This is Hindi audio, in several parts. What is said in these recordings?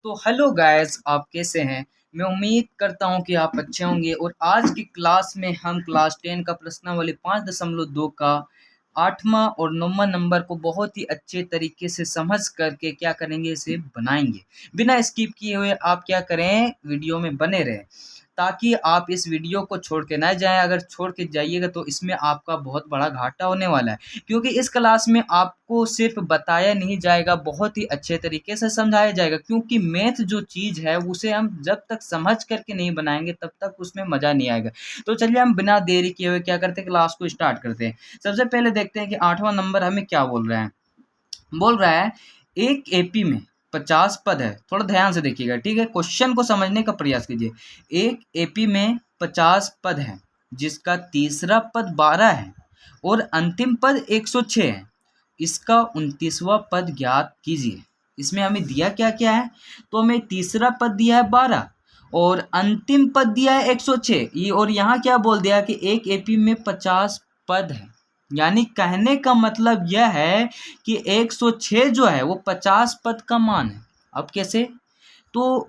तो हेलो गाइस, आप कैसे हैं। मैं उम्मीद करता हूं कि आप अच्छे होंगे। और आज की क्लास में हम क्लास 10 का प्रश्नावली 5.2 का 8वां और 9वां नंबर को बहुत ही अच्छे तरीके से समझ करके क्या करेंगे, इसे बनाएंगे। बिना स्किप किए हुए आप क्या करें, वीडियो में बने रहें ताकि आप इस वीडियो को छोड़ के ना जाएं। अगर छोड़ के जाइएगा तो इसमें आपका बहुत बड़ा घाटा होने वाला है, क्योंकि इस क्लास में आपको सिर्फ बताया नहीं जाएगा, बहुत ही अच्छे तरीके से समझाया जाएगा। क्योंकि मैथ जो चीज़ है उसे हम जब तक समझ करके नहीं बनाएंगे तब तक उसमें मज़ा नहीं आएगा। तो चलिए हम बिना देरी किए हुए क्या करते हैं, क्लास को स्टार्ट करते हैं। सबसे पहले देखते हैं कि 8वां नंबर हमें क्या बोल रहा है। बोल रहा है एक एपी में 50 पद है। थोड़ा ध्यान से देखिएगा, ठीक है। क्वेश्चन को समझने का प्रयास कीजिए। एक एपी में 50 पद है जिसका तीसरा पद 12 है और अंतिम पद 106 है। इसका 29वां पद ज्ञात कीजिए। इसमें हमें दिया क्या क्या है, तो हमें तीसरा पद दिया है 12 और अंतिम पद दिया है 106। ये और यहाँ क्या बोल दिया कि एक एपी में 50 पद है, यानी कहने का मतलब यह है कि 106 जो है वो 50 पद का मान है। अब कैसे, तो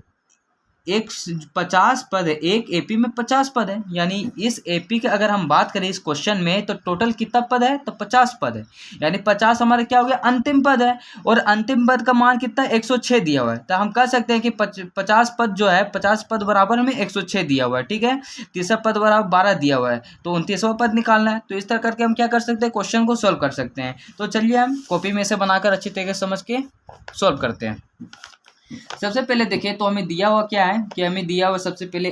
एक 50 पद है, एक एपी में 50 पद है, यानी इस एपी की अगर हम बात करें इस क्वेश्चन में तो टोटल कितना पद है, तो 50 पद है। यानी 50 हमारा क्या हो गया, अंतिम पद है। और अंतिम पद का मान कितना है, 106 दिया हुआ है। तो हम कह सकते हैं कि 50 पद जो है, 50 पद बराबर हमें 106 दिया हुआ है, ठीक है। तीसरा पद बराबर 12 दिया हुआ है, तो 29वां पद निकालना है। तो इस तरह करके हम क्या कर सकते हैं, क्वेश्चन को सोल्व कर सकते हैं। तो चलिए हम कॉपी में से बनाकर अच्छी तरीके से समझ के सोल्व करते हैं। सबसे पहले देखिए तो हमें दिया हुआ क्या है, कि हमें दिया हुआ सबसे पहले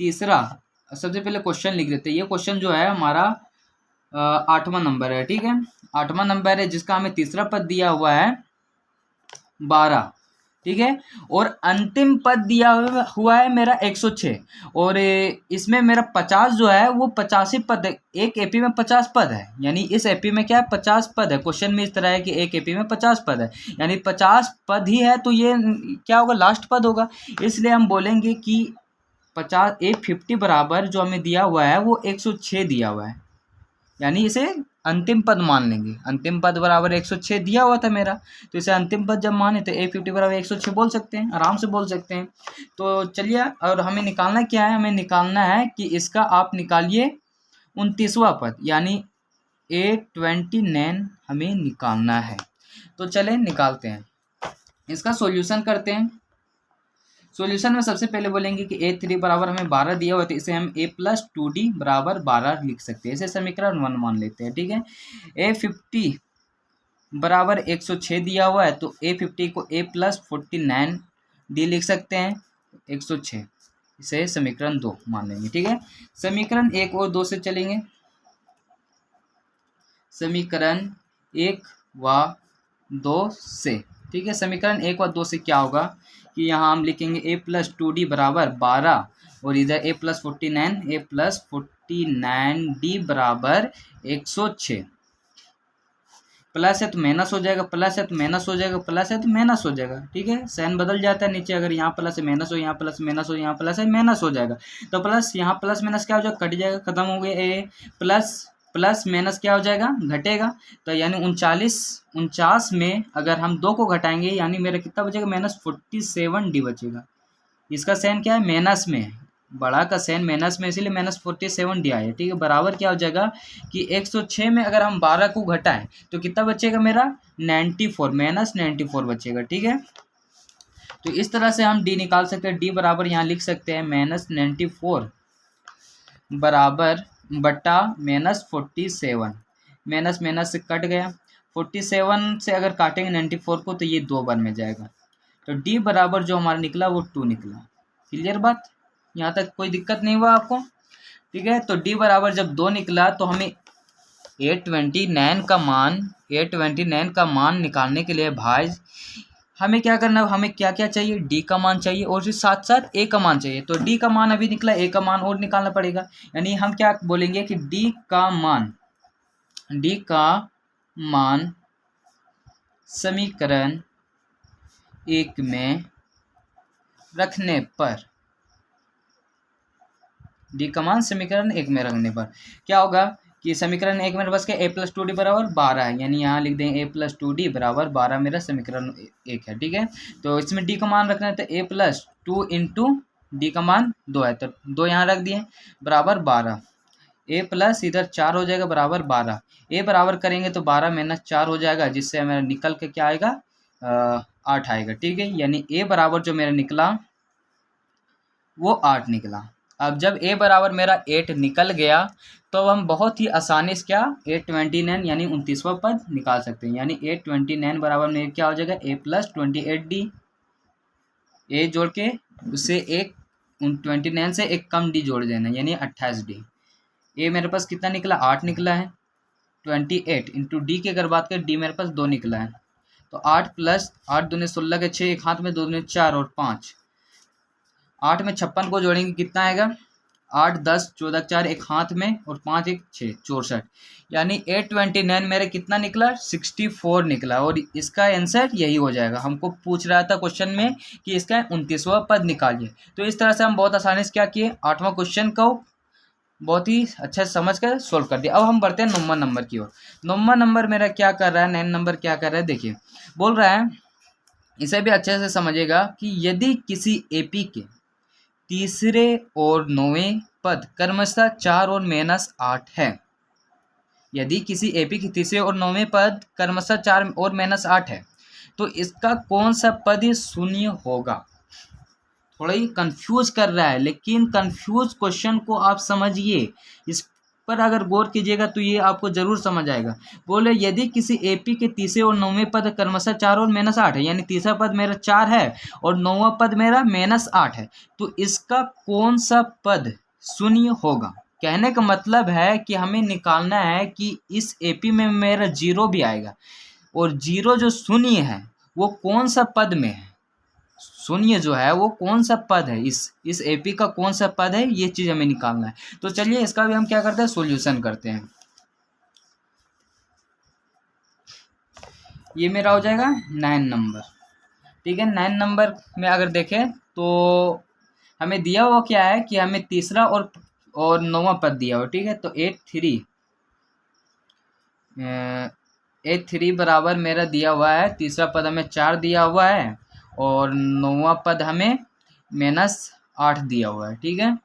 तीसरा, सबसे पहले क्वेश्चन लिख देते हैं। ये क्वेश्चन जो है हमारा 8वां नंबर है, ठीक है। 8वां नंबर है जिसका हमें तीसरा पद दिया हुआ है 12, ठीक है। और अंतिम पद दिया हुआ है मेरा 106। और इसमें मेरा 50 जो है वो 85 पद है। एक एपी में 50 पद है, यानी इस एपी में क्या है, 50 पद है। क्वेश्चन में इस तरह है कि एक एपी में 50 पद है, यानी 50 पद ही है, तो ये क्या होगा, लास्ट पद होगा। इसलिए हम बोलेंगे कि 50 बराबर जो हमें दिया हुआ है वो 106 दिया हुआ है, यानी इसे अंतिम पद मान लेंगे। अंतिम पद बराबर 106 दिया हुआ था मेरा, तो इसे अंतिम पद जब माने तो A50 बराबर 106 बोल सकते हैं, आराम से बोल सकते हैं। तो चलिए, और हमें निकालना क्या है, हमें निकालना है कि इसका आप निकालिए 29वां पद, यानी A29 हमें निकालना है। तो चलें निकालते हैं, इसका सॉल्यूशन करते हैं। सॉल्यूशन में सबसे पहले बोलेंगे कि A3 बराबर हमें 12 दिया हुआ है, तो इसे हम A+2D बराबर 12 लिख सकते हैं। इसे समीकरण 1 मान लेते हैं, ठीक है। A50 बराबर 106 दिया हुआ है, तो A50 को A+49D लिख सकते हैं, 106। इसे समीकरण 2 मान लेंगे, ठीक है। समीकरण 1 और 2 से चलेंगे। समीकरण 1 व 2 से, ठीक है। समीकरण 1 व 2 से क्या होगा कि यहाँ हम लिखेंगे A+2D बराबर 12 और इधर A+49D बराबर 106। प्लस है तो माइनस हो जाएगा, प्लस है तो माइनस हो जाएगा, प्लस है तो माइनस हो जाएगा, ठीक है। साइन बदल जाता है नीचे, अगर यहाँ प्लस है माइनस हो, यहाँ प्लस माइनस हो, यहाँ प्लस है माइनस हो जाएगा। तो प्लस यहाँ प्लस माइनस क्या हो जाएगा, कट जाएगा, खत्म हो गया। ए प्लस प्लस माइनस क्या हो जाएगा, घटेगा। तो यानी 49 में अगर हम 2 को घटाएंगे, यानी मेरा कितना बचेगा, -47D बचेगा। इसका साइन क्या है, माइनस में है, बड़ा का साइन माइनस में, इसीलिए -47D आया, ठीक है। बराबर क्या हो जाएगा कि 106 में अगर हम 12 को घटाएं तो कितना बचेगा मेरा, 94, -94 बचेगा, ठीक है। तो इस तरह से हम डी निकाल सकते हैं। डी बराबर यहाँ लिख सकते हैं -94 बराबर बटा -47, माइनस माइनस से कट गया। 47 से अगर काटेंगे 94 को तो ये 2 बार में जाएगा। तो डी बराबर जो हमारा निकला वो 2 निकला। क्लियर बात, यहाँ तक कोई दिक्कत नहीं हुआ आपको, ठीक है। तो डी बराबर जब 2 निकला तो हमें A29 का मान निकालने के लिए भाई हमें क्या करना है, हमें क्या क्या चाहिए, डी का मान चाहिए और साथ साथ ए का मान चाहिए। तो डी का मान अभी निकला, ए का मान और निकालना पड़ेगा। यानी हम क्या बोलेंगे कि डी का मान समीकरण 1 में रखने पर, डी का मान समीकरण 1 में रखने पर क्या होगा कि समीकरण एक मेरे पास क्या a प्लस टू डी बराबर 12 है, यानी यहाँ लिख देंगे a प्लस टू डी बराबर 12 मेरा समीकरण एक है। ठीक है, तो इसमें d का मान रखना है, तो a plus two into D का मान 2 है, तो 2 यहाँ रख दिए बराबर 12। a प्लस इधर 4 हो जाएगा बराबर 12। a बराबर करेंगे तो 12 माइनस 4 हो जाएगा, जिससे मेरा निकल के क्या आएगा 8 आएगा। ठीक है, यानी a बराबर जो मेरा निकला वो 8 निकला। अब जब a बराबर मेरा 8 निकल गया तो अब हम बहुत ही आसानी से क्या 829 यानी 29वां पद निकाल सकते हैं, यानी 829 बराबर में क्या हो जाएगा a प्लस 28d। a जोड़ के उससे एक 29 से एक कम d जोड़ देना, यानी 28d। a मेरे पास कितना निकला 8 निकला है, 28 इंटू डी की अगर बात करें d मेरे पास 2 निकला है, तो 8 प्लस 8 दूनी 16 के 6, एक हाथ में 2 दूनी 4 और 5, 8 में 56 को जोड़ेंगे कितना आएगा 8 10 14 4, एक हाथ में और 5 एक 6 64, यानी 829 मेरे कितना निकला 64 निकला। और इसका आंसर यही हो जाएगा। हमको पूछ रहा था क्वेश्चन में कि इसका 29वां पद निकालिए, तो इस तरह से हम बहुत आसानी से क्या किए 8वां क्वेश्चन को बहुत ही अच्छा समझ कर सोल्व कर दिया। अब हम बढ़ते हैं 9वां नंबर की ओर। 9वां नंबर मेरा क्या कर रहा है, 9 नंबर क्या कर रहा है, देखिए बोल रहा है, इसे भी अच्छे से समझिएगा कि यदि किसी एपी के तीसरे और 9वें पद क्रमशः 4 और -8 है, यदि किसी एपी के तीसरे और 9वें पद क्रमशः 4 और -8 है, तो इसका कौन सा पद शून्य होगा। थोड़ा ही कंफ्यूज कर रहा है, लेकिन कंफ्यूज क्वेश्चन को आप समझिए, इस पर अगर गौर कीजिएगा तो ये आपको जरूर समझ आएगा। बोले यदि किसी एपी के तीसरे और 9वें पद क्रमशः 4 और -8 है, यानी तीसरा पद मेरा 4 है और 9वां पद मेरा -8 है, तो इसका कौन सा पद शून्य होगा। कहने का मतलब है कि हमें निकालना है कि इस एपी में मेरा 0 भी आएगा, और 0 जो शून्य है वो कौन सा पद में है, शून्य जो है वो कौन सा पद है, इस एपी का कौन सा पद है, ये चीज हमें निकालना है। तो चलिए इसका भी हम क्या करते हैं सॉल्यूशन करते हैं। ये मेरा हो जाएगा 9 नंबर। ठीक है, 9 नंबर में अगर देखें तो हमें दिया हुआ क्या है कि हमें तीसरा और 9वां पद दिया हुआ। ठीक है, तो 8 3 बराबर मेरा दिया हुआ है, तीसरा पद हमें 4 दिया हुआ है और 9वां पद हमें -8 दिया हुआ है। ठीक है,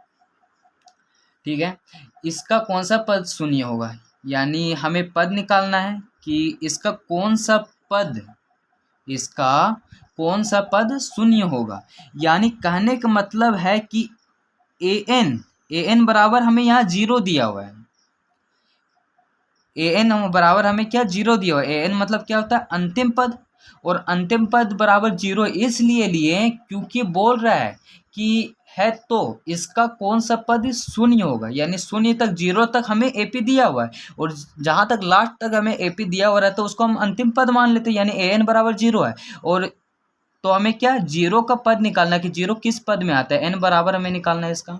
ठीक है, इसका कौन सा पद शून्य होगा, यानी हमें पद निकालना है कि इसका कौन सा पद, इसका कौन सा पद शून्य होगा। यानी कहने का मतलब है कि an बराबर हमें यहाँ 0 दिया हुआ है, an बराबर हमें क्या 0 दिया हुआ है। an मतलब क्या होता है अंतिम पद, और अंतिम पद बराबर 0 इसलिए लिए क्योंकि बोल रहा है कि है तो इसका कौन सा पद शून्य होगा, यानी शून्य तक 0 तक हमें एपी दिया हुआ है, और जहां तक लास्ट तक हमें एपी दिया हुआ है तो उसको हम अंतिम पद मान लेते हैं, यानी an बराबर 0 है। और तो हमें क्या 0 का पद निकालना है कि 0 किस पद में आता है, n बराबर हमें निकालना है इसका,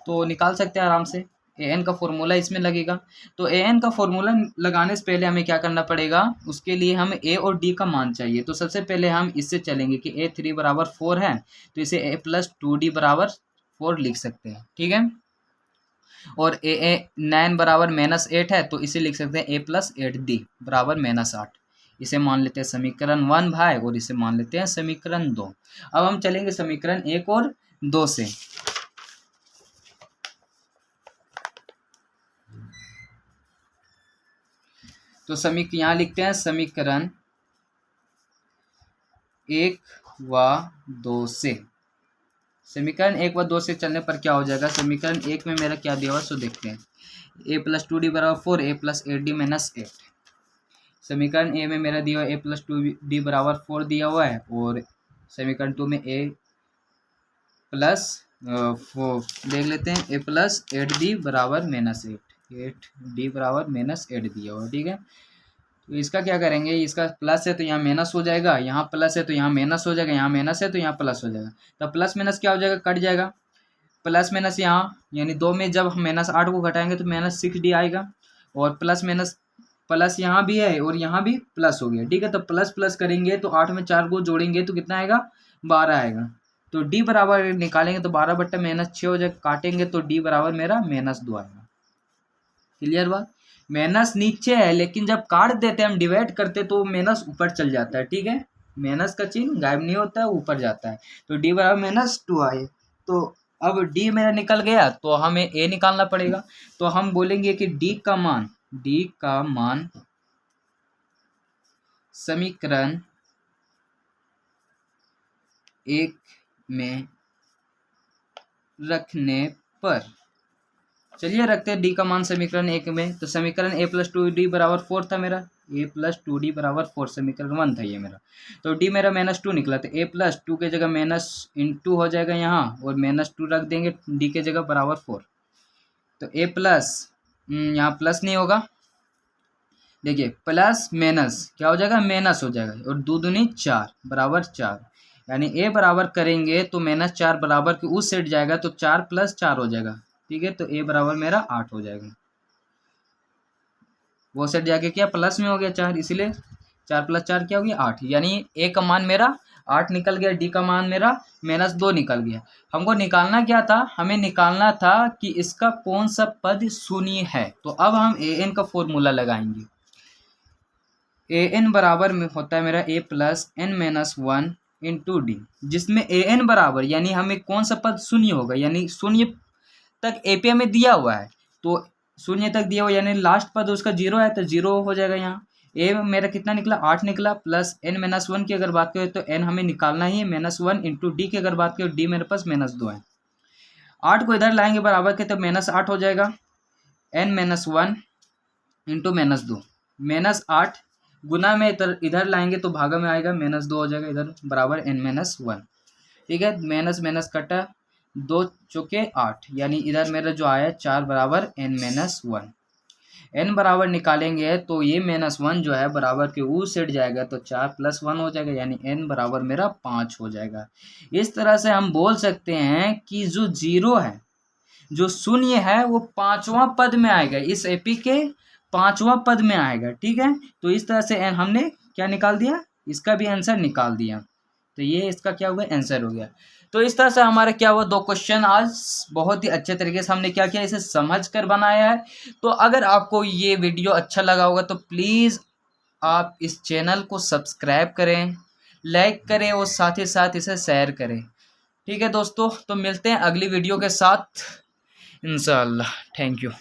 तो निकाल सकते हैं आराम से। an का फॉर्मूला इसमें लगेगा, तो an का फॉर्मूला लगाने से पहले हमें क्या करना पड़ेगा, उसके लिए हमें a और d का मान चाहिए। तो सबसे पहले हम इससे चलेंगे कि a3 बराबर 4 है, तो इसे a प्लस 2d बराबर 4 लिख सकते हैं। ठीक है, और a 9 बराबर -8 है, तो इसे लिख सकते हैं a प्लस 8d बराबर -8। इसे मान लेते हैं समीकरण 1 भाई, और इसे मान लेते हैं समीकरण 2। अब हम चलेंगे समीकरण 1 और 2 से। तो यहाँ लिखते हैं समीकरण 1 व 2 से। समीकरण 1 व 2 से चलने पर क्या हो जाएगा, समीकरण 1 में मेरा क्या दिया हुआ सो देखते हैं, a प्लस 2d बराबर 4, a प्लस 8d -8। समीकरण ए में मेरा दिया हुआ a प्लस 2d बराबर 4 दिया हुआ है, और समीकरण 2 में a प्लस 4 देख लेते हैं, a प्लस 8d बराबर -8, 8d बराबर -8 दिया हुआ। ठीक है, तो इसका क्या करेंगे, इसका प्लस है तो यहाँ माइनस हो जाएगा, यहाँ प्लस है तो यहाँ माइनस हो जाएगा, यहाँ माइनस है तो यहाँ प्लस हो जाएगा, तो प्लस माइनस क्या हो जाएगा कट जाएगा, प्लस माइनस यहाँ यानी 2 में जब हम -8 को घटाएंगे तो -6d आएगा, और प्लस माइनस प्लस यहाँ भी है और यहाँ भी प्लस हो गया। ठीक है, तो प्लस प्लस करेंगे तो 8 में 4 को जोड़ेंगे तो कितना आएगा 12 आएगा, तो d बराबर निकालेंगे तो 12 बट्टा -6 हो जाएगा, काटेंगे तो d बराबर मेरा -2 आएगा। क्लियर बात। माइनस नीचे है, लेकिन जब काट देते हैं हम, डिवाइड करते तो माइनस ऊपर चल जाता है, ठीक है। माइनस का चिन्ह गायब नहीं होता है, ऊपर जाता है। तो डी बराबर -2 आए। तो अब डी मेरा निकल गया, तो हमें ए निकालना पड़ेगा। तो हम बोलेंगे कि डी का मान समीकरण 1 में रखने पर, चलिए रखते हैं डी का मान समीकरण 1 में। तो समीकरण a+2d बराबर 4 था मेरा, a+2d बराबर 4 समीकरण 1 था ये मेरा। तो d मेरा -2 निकला, तो a+2 के जगह माइनस इंटू हो जाएगा यहाँ, और -2 रख देंगे d के जगह बराबर 4। तो a प्लस, यहाँ प्लस नहीं होगा, देखिए प्लस माइनस क्या हो जाएगा, माइनस हो जाएगा, और 2 दूनी 4 बराबर 4, यानी a बराबर करेंगे तो -4 बराबर के उस सेट जाएगा, तो 4 + 4 हो जाएगा, ठीक है। तो a बराबर मेरा 8 हो जाएगा, वो सेट जाके क्या प्लस में हो गया 4, इसीलिए 4 + 4 क्या हो गया 8, यानी a का मान मेरा 8 निकल गया, d का मान मेरा -2 निकल गया। हमको निकालना क्या था, हमें निकालना था कि इसका कौन सा पद शून्य है। तो अब हम an का फॉर्मूला लगाएंगे। an बराबर में होता है मेरा a + n-1 इंटू डी, जिसमें an बराबर यानी हमें कौन सा पद शून्य होगा, यानी शून्य तक AP हमें दिया हुआ है, तो शून्य तक दिया हुआ यानी लास्ट पद उसका 0 है, तो 0 हो जाएगा। यहाँ a मेरा कितना निकला 8 निकला, प्लस n-1 की अगर बात करें तो n हमें निकालना ही है -1 इंटू डी की अगर बात करें, डी मेरे पास -2 है। 8 को इधर लाएंगे बराबर के, तो -8 हो जाएगा, n-1 इंटू -2, -8 गुना में इधर लाएंगे तो भागा में आएगा, -2 हो जाएगा इधर, बराबर n-1, ठीक है। माइनस माइनस कटा, 2 चौके 8, यानी इधर मेरा जो आया 4 बराबर n-1। n बराबर निकालेंगे तो ये -1 जो है बराबर के ऊ सेट जाएगा, तो 4 + 1 हो जाएगा, यानी n बराबर मेरा 5 हो जाएगा। इस तरह से हम बोल सकते हैं कि जो 0 है, जो शून्य है, वो 5वां पद में आएगा, इस एपी के 5वां पद में आएगा, ठीक है। तो इस तरह से हमने क्या निकाल दिया, इसका भी आंसर निकाल दिया। तो ये इसका क्या हुआ, आंसर हो गया। तो इस तरह से हमारा क्या हुआ, 2 क्वेश्चन आज बहुत ही अच्छे तरीके से हमने क्या किया, इसे समझ कर बनाया है। तो अगर आपको ये वीडियो अच्छा लगा होगा तो प्लीज़ आप इस चैनल को सब्सक्राइब करें, लाइक करें, और साथ ही साथ इसे शेयर करें, ठीक है दोस्तों। तो मिलते हैं अगली वीडियो के साथ इंशाअल्लाह। Thank you.